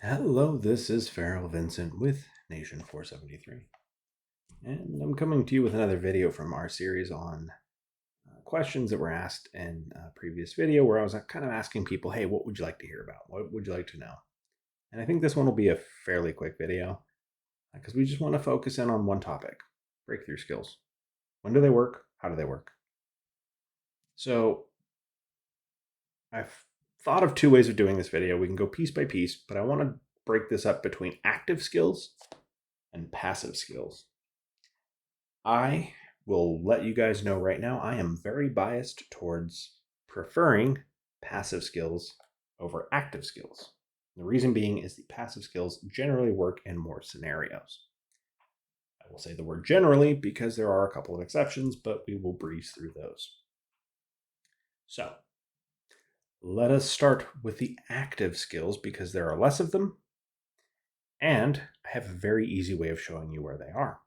Hello, this is Farrell Vincent with Nation 473, and I'm coming to you with another video from our series on questions that were asked in a previous video where I was kind of asking people, hey, what would you like to hear about? What would you like to know? And I think this one will be a fairly quick video because we just want to focus in on one topic: breakthrough skills. When do they work? How do they work? So I've thought of two ways of doing this video. We can go piece by piece, but I want to break this up between active skills and passive skills. I will let you guys know right now, I am very biased towards preferring passive skills over active skills. The reason being is the passive skills generally work in more scenarios. I will say the word generally because there are a couple of exceptions, but we will breeze through those. So, let us start with the active skills because there are less of them, and I have a very easy way of showing you where they are.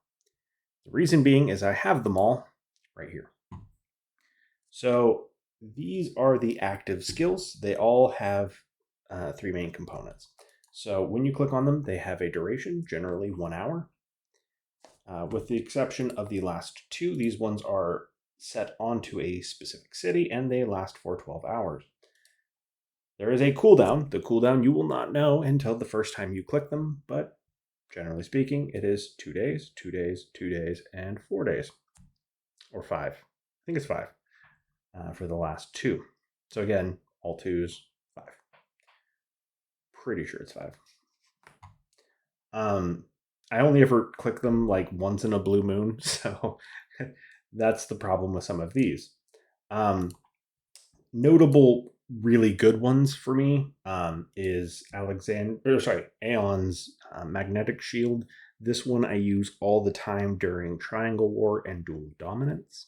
The reason being is I have them all right here. So these are the active skills. They all have three main components. So when you click on them, they have a duration, generally 1 hour. With the exception of the last two, these ones are set onto a specific city and they last for 12 hours. There is a cooldown. The cooldown you will not know until the first time you click them, but generally speaking, it is 2 days, 2 days, 2 days, and 4 days. Or 5. I think it's 5 for the last two. So again, all twos, 5. Pretty sure it's 5. I only ever click them like once in a blue moon, so that's the problem with some of these. Notable, really good ones for me is Aeon's magnetic shield. This one I use all the time during Triangle War and Duel of Dominance.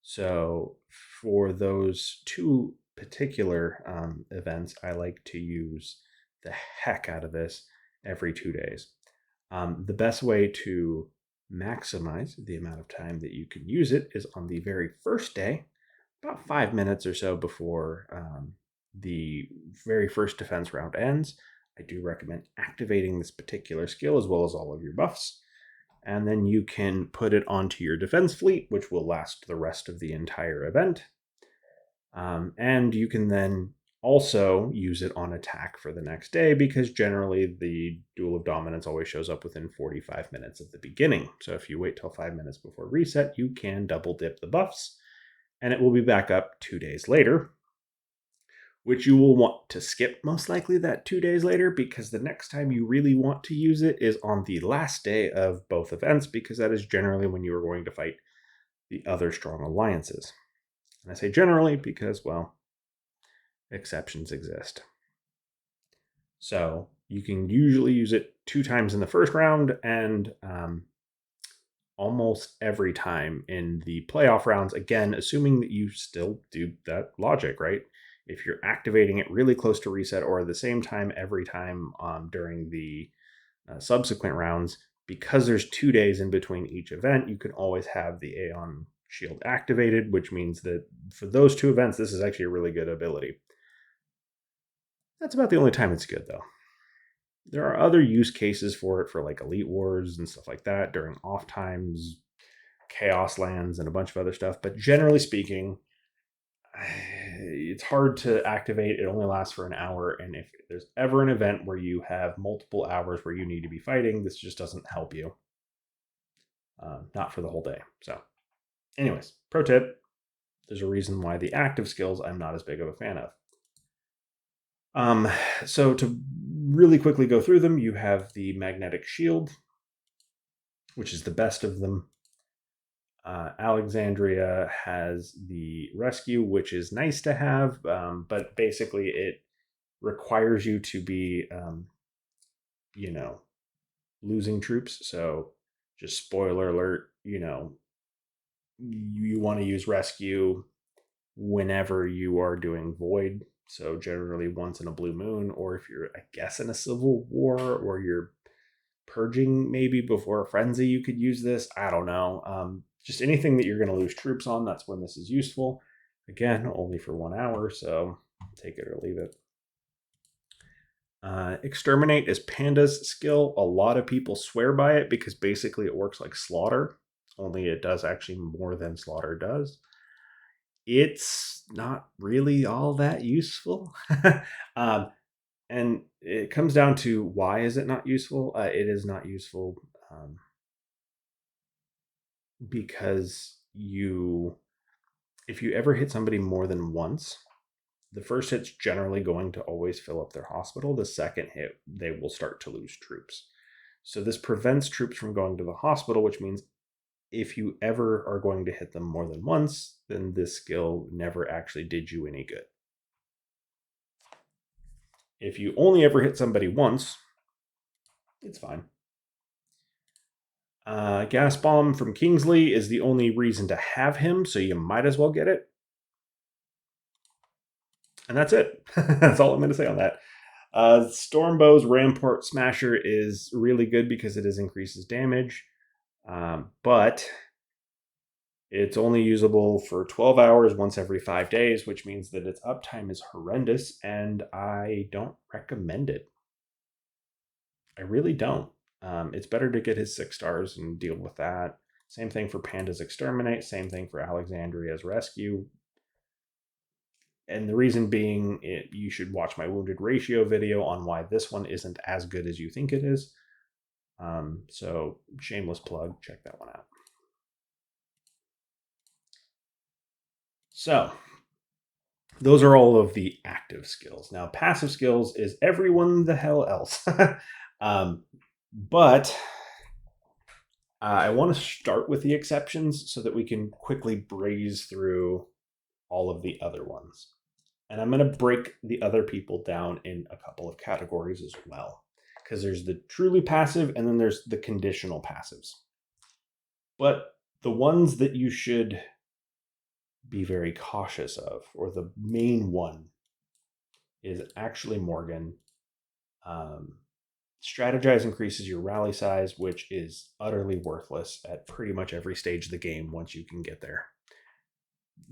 So for those two particular events, I like to use the heck out of this every 2 days. The best way to maximize the amount of time that you can use it is on the very first day, about 5 minutes or so before the very first defense round ends. I do recommend activating this particular skill as well as all of your buffs. And then you can put it onto your defense fleet, which will last the rest of the entire event. And you can then also use it on attack for the next day because generally the Duel of Dominance always shows up within 45 minutes of the beginning. So if you wait till 5 minutes before reset, you can double dip the buffs and it will be back up 2 days later, which you will want to skip most likely that 2 days later because the next time you really want to use it is on the last day of both events because that is generally when you are going to fight the other strong alliances. And I say generally because, well, exceptions exist. So you can usually use it 2 times in the first round and almost every time in the playoff rounds, again, assuming that you still do that logic, right? If you're activating it really close to reset or at the same time every time during the subsequent rounds, because there's 2 days in between each event, you can always have the Aeon shield activated, which means that for those 2 events, this is actually a really good ability. That's about the only time it's good, though. There are other use cases for it for like Elite Wars and stuff like that during off times, Chaos Lands, and a bunch of other stuff. But generally speaking, it's hard to activate. It only lasts for an hour. And if there's ever an event where you have multiple hours where you need to be fighting, this just doesn't help you. Not for the whole day. So, anyways, pro tip, there's a reason why the active skills I'm not as big of a fan of. So to really quickly go through them, you have the magnetic shield, which is the best of them. Alexandria has the rescue, which is nice to have, but basically it requires you to be, losing troops. So just spoiler alert, you want to use rescue whenever you are doing void. So generally once in a blue moon, or if you're, I guess, in a civil war, or you're purging maybe before a frenzy, you could use this. I don't know. Just anything that you're going to lose troops on, that's when this is useful. Again, only for 1 hour, so take it or leave it. Exterminate is Panda's skill. A lot of people swear by it because basically it works like Slaughter, only it does actually more than Slaughter does. It's not really all that useful. um, and it comes down to why is it not useful? It is not useful because if you ever hit somebody more than once, the first hit's generally going to always fill up their hospital. The second hit, they will start to lose troops. So this prevents troops from going to the hospital, which means if you ever are going to hit them more than once, then this skill never actually did you any good. If you only ever hit somebody once, it's fine. Gas Bomb from Kingsley is the only reason to have him, so you might as well get it. And that's it. That's all I'm going to say on that. Stormbow's Rampart Smasher is really good because it increases damage, but it's only usable for 12 hours once every 5 days, which means that its uptime is horrendous, and I don't recommend it. I really don't. It's better to get his 6 stars and deal with that. Same thing for Panda's Exterminate, same thing for Alexandria's Rescue. And the reason being, you should watch my wounded ratio video on why this one isn't as good as you think it is. So shameless plug, check that one out. So those are all of the active skills. Now, passive skills is everyone the hell else. But I want to start with the exceptions so that we can quickly breeze through all of the other ones. And I'm going to break the other people down in a couple of categories as well, because there's the truly passive and then there's the conditional passives. But the ones that you should be very cautious of, or the main one, is actually Morgan. Strategize increases your rally size, which is utterly worthless at pretty much every stage of the game once you can get there.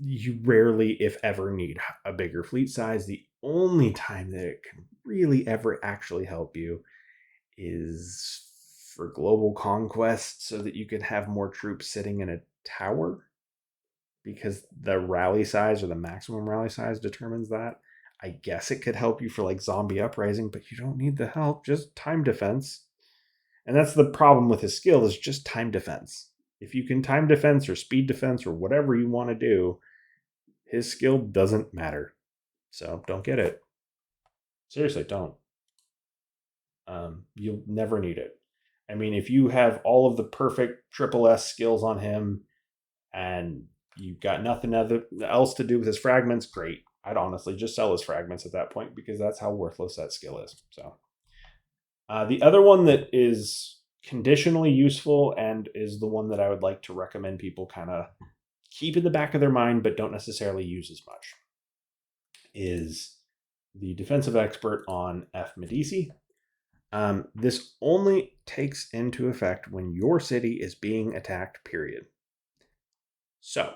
You rarely, if ever, need a bigger fleet size. The only time that it can really ever actually help you is for global conquest, so that you can have more troops sitting in a tower, because the rally size or the maximum rally size determines that. I guess it could help you for like zombie uprising, but you don't need the help, just time defense. And that's the problem with his skill, is just time defense. If you can time defense or speed defense or whatever you want to do, his skill doesn't matter. So don't get it. Seriously, don't. You'll never need it. I mean, if you have all of the perfect triple S skills on him and you've got nothing else to do with his fragments, great. I'd honestly just sell his fragments at that point, because that's how worthless that skill is. So the other one that is conditionally useful and is the one that I would like to recommend people kind of keep in the back of their mind but don't necessarily use as much is the defensive expert on F. Medici. This only takes into effect when your city is being attacked, period. So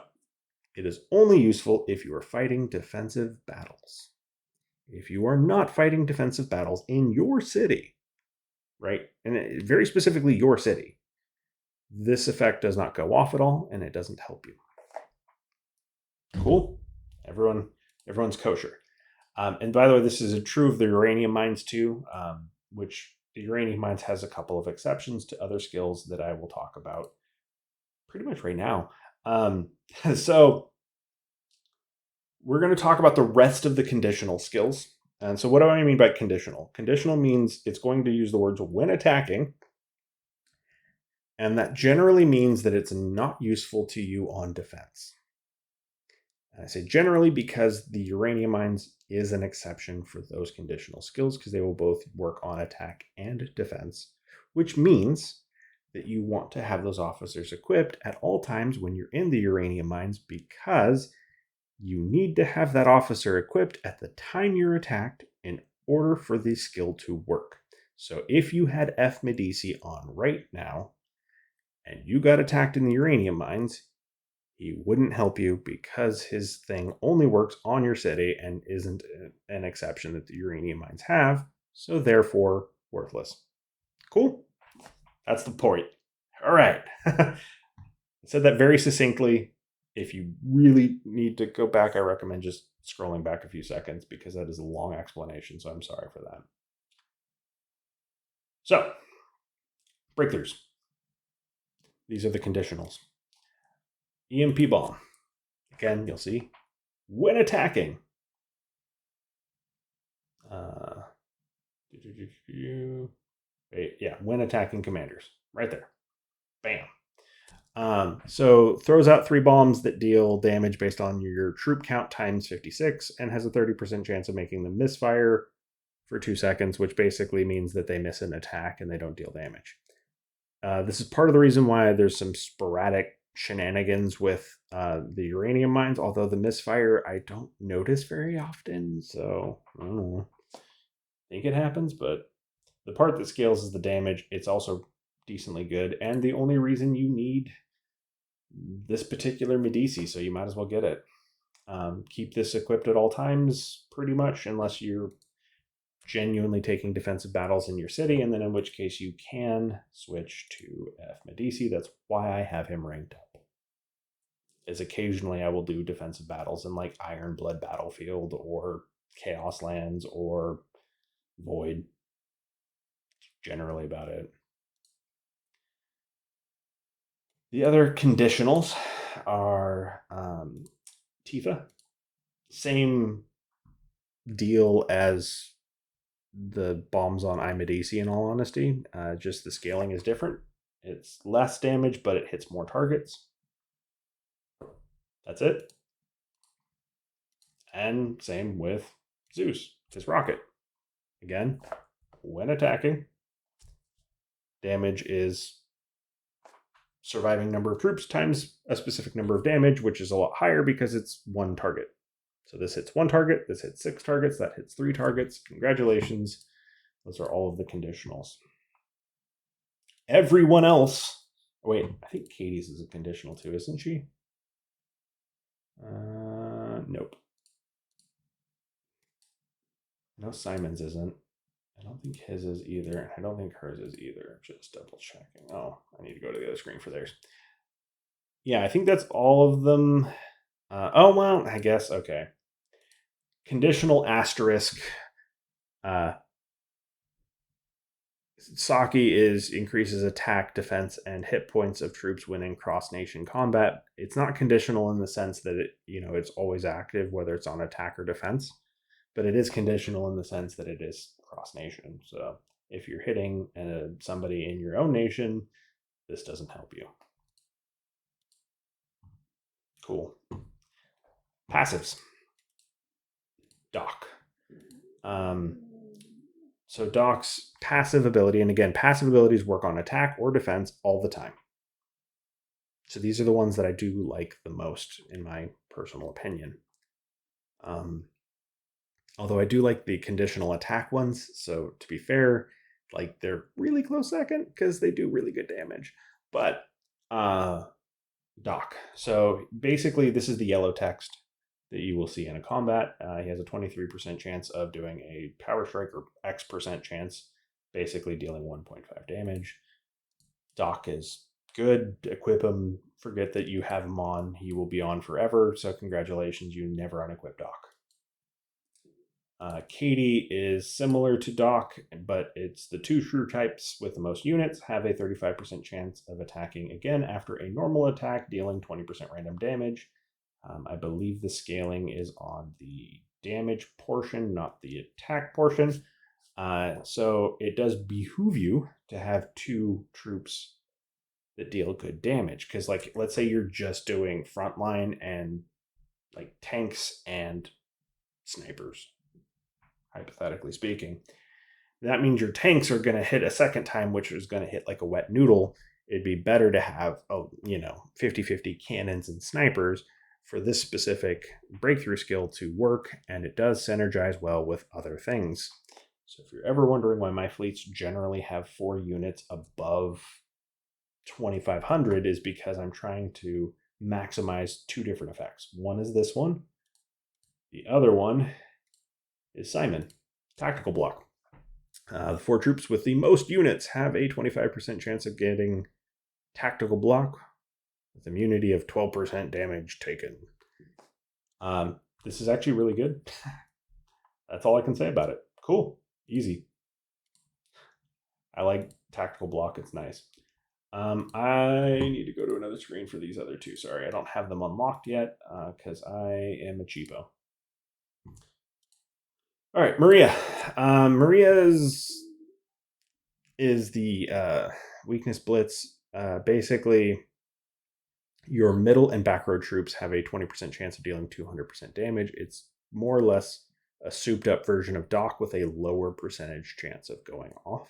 it is only useful if you are fighting defensive battles. If you are not fighting defensive battles in your city, right, and very specifically your city, this effect does not go off at all, and it doesn't help you. Cool? Everyone's kosher. And by the way, this is true of the uranium mines too, which the uranium mines has a couple of exceptions to other skills that I will talk about pretty much right now. So we're going to talk about the rest of the conditional skills. And so what do I mean by conditional? Conditional means it's going to use the words when attacking. And that generally means that it's not useful to you on defense. And I say generally because the uranium mines is an exception for those conditional skills, because they will both work on attack and defense, which means that you want to have those officers equipped at all times when you're in the uranium mines, because you need to have that officer equipped at the time you're attacked in order for the skill to work. So if you had F. Medici on right now and you got attacked in the uranium mines, he wouldn't help you because his thing only works on your city and isn't an exception that the uranium mines have. so therefore worthless. Cool? That's the point. All right. I said that very succinctly. If you really need to go back, I recommend just scrolling back a few seconds because that is a long explanation, so I'm sorry for that. So, breakthroughs. These are the conditionals. EMP bomb. Again, you'll see when attacking. When attacking commanders. Right there. Bam. So throws out 3 bombs that deal damage based on your troop count times 56 and has a 30% chance of making them misfire for 2 seconds, which basically means that they miss an attack and they don't deal damage. This is part of the reason why there's some sporadic shenanigans with the uranium mines, although the misfire I don't notice very often, so I don't know. I think it happens, but the part that scales is the damage. It's also decently good, and the only reason you need this particular Medici, so you might as well get it. Keep this equipped at all times, pretty much, unless you're genuinely taking defensive battles in your city, and then in which case you can switch to F Medici. That's why I have him ranked up. As occasionally I will do defensive battles in like Iron Blood Battlefield or Chaos Lands or Void. Generally about it. The other conditionals are Tifa. Same deal as the bombs on Medici, in all honesty. Just the scaling is different. It's less damage, but it hits more targets. That's it. And same with Zeus, his rocket. Again, when attacking, damage is surviving number of troops times a specific number of damage, which is a lot higher because it's one target. So this hits 1 target, this hits 6 targets, that hits 3 targets. Congratulations. Those are all of the conditionals. Everyone else... Wait, I think Katie's is a conditional too, isn't she? Nope. No, Simon's isn't. I don't think his is either. I don't think hers is either. Just double checking. Oh, I need to go to the other screen for theirs. Yeah, I think that's all of them. Oh, well, I guess. Okay. Conditional asterisk. Saki increases attack, defense, and hit points of troops when in cross-nation combat. It's not conditional in the sense that it's always active, whether it's on attack or defense, but it is conditional in the sense that it is cross-nation. So if you're hitting somebody in your own nation, this doesn't help you. Cool. Passives. Doc. So Doc's passive ability, and again, passive abilities work on attack or defense all the time. So these are the ones that I do like the most, in my personal opinion. Although I do like the conditional attack ones, so to be fair, like they're really close second because they do really good damage. But Doc. So basically, this is the yellow text that you will see in a combat. He has a 23% chance of doing a power strike, or X% chance, basically dealing 1.5 damage. Doc is good. Equip him. Forget that you have him on. He will be on forever. So congratulations, you never unequip Doc. Katie is similar to Doc, but it's the 2 shrew types with the most units have a 35% chance of attacking again after a normal attack, dealing 20% random damage. I believe the scaling is on the damage portion, not the attack portion. So it does behoove you to have 2 troops that deal good damage. Because, like, let's say you're just doing frontline and like tanks and snipers, hypothetically speaking. That means your tanks are going to hit a second time, which is going to hit like a wet noodle. It'd be better to have 50-50 cannons and snipers for this specific breakthrough skill to work, and it does synergize well with other things. So if you're ever wondering why my fleets generally have 4 units above 2,500, is because I'm trying to maximize 2 different effects. One is this one. The other one is Simon, tactical block. The 4 troops with the most units have a 25% chance of getting tactical block with immunity of 12% damage taken. This is actually really good. That's all I can say about it. Cool. Easy. I like tactical block. It's nice. I need to go to another screen for these other two. Sorry, I don't have them unlocked yet because I am a cheapo. All right, Maria. Maria's is the weakness blitz. Basically, your middle and back row troops have a 20% chance of dealing 200% damage. It's more or less a souped up version of Doc with a lower percentage chance of going off.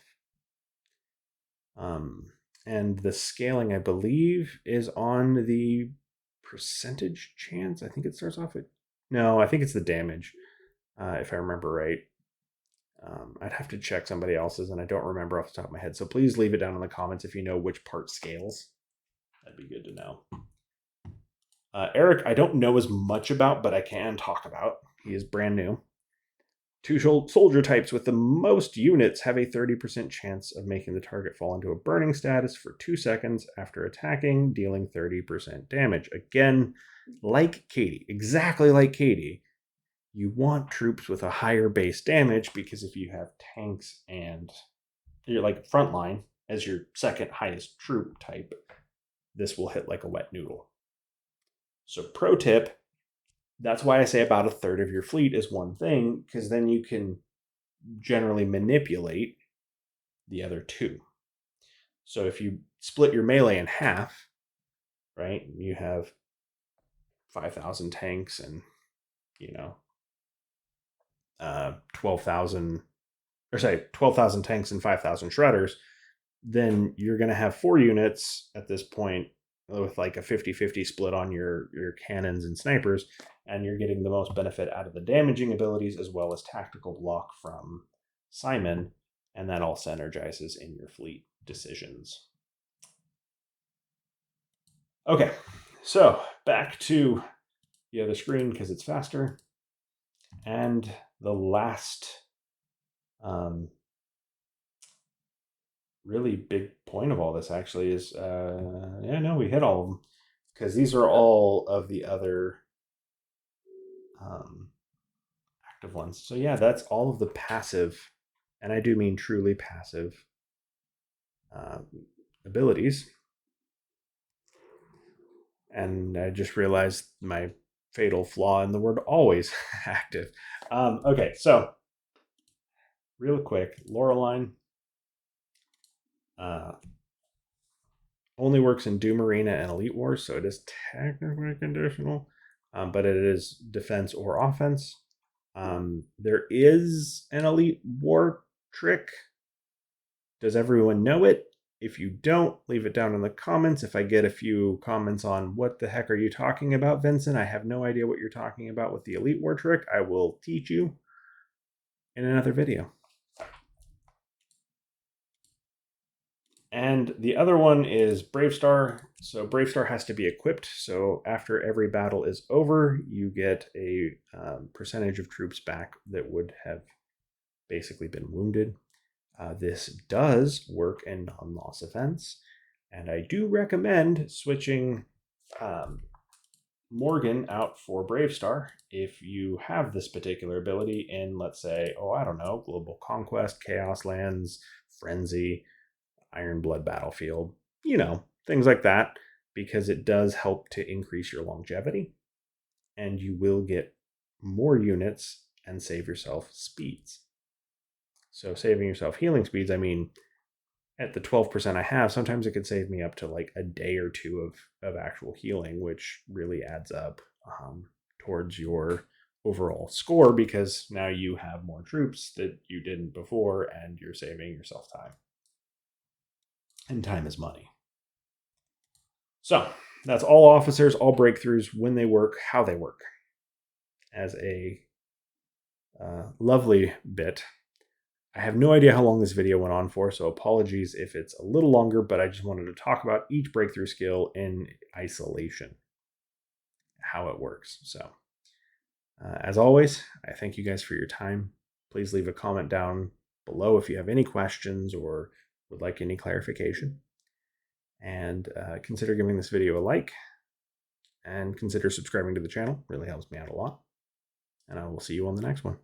And the scaling, I believe, is on the percentage chance. I think it starts off at... No, I think it's the damage, if I remember right. I'd have to check somebody else's, and I don't remember off the top of my head. So please leave it down in the comments if you know which part scales. That'd be good to know. Eric, I don't know as much about, but I can talk about. He is brand new. 2 soldier types with the most units have a 30% chance of making the target fall into a burning status for 2 seconds after attacking, dealing 30% damage. Again, like Katie, exactly like Katie, you want troops with a higher base damage because if you have tanks and you're like frontline as your second highest troop type, this will hit like a wet noodle. So pro tip, that's why I say about a third of your fleet is one thing, because then you can generally manipulate the other 2. So if you split your melee in half, right, you have 5,000 tanks and, 12,000 tanks and 5,000 shredders, then you're going to have 4 units at this point with like a 50-50 split on your cannons and snipers, and you're getting the most benefit out of the damaging abilities as well as tactical block from Simon, and that all synergizes in your fleet decisions. Okay, so back to the other screen because it's faster. And the last really big point of all this actually is, we hit all of them because these are all of the other active ones. So yeah, that's all of the passive, and I do mean truly passive abilities. And I just realized my fatal flaw in the word always active. Okay, so real quick, Laureline only works in Doom Arena and Elite Wars, so it is technically conditional, but it is defense or offense. There is an Elite War trick. Does everyone know it? If you don't, leave it down in the comments. If I get a few comments on what the heck are you talking about, Vincent, I have no idea what you're talking about with the Elite War trick, I will teach you in another video. And the other one is Brave Star. So Brave Star has to be equipped. So after every battle is over, you get a percentage of troops back that would have basically been wounded. This does work in non-loss events. And I do recommend switching Morgan out for Brave Star if you have this particular ability in, let's say, Global Conquest, Chaos Lands, Frenzy, Iron Blood Battlefield, things like that, because it does help to increase your longevity, and you will get more units and save yourself speeds. So saving yourself healing speeds, I mean, at the 12% I have, sometimes it could save me up to like a day or 2 of actual healing, which really adds up towards your overall score, because now you have more troops that you didn't before, and you're saving yourself time. And time is money. So that's all officers, all breakthroughs, when they work, how they work. As a lovely bit, I have no idea how long this video went on for, so apologies if it's a little longer, but I just wanted to talk about each breakthrough skill in isolation, how it works. So as always, I thank you guys for your time. Please leave a comment down below if you have any questions or would like any clarification. And consider giving this video a like, and consider subscribing to the channel. Really helps me out a lot. And I will see you on the next one.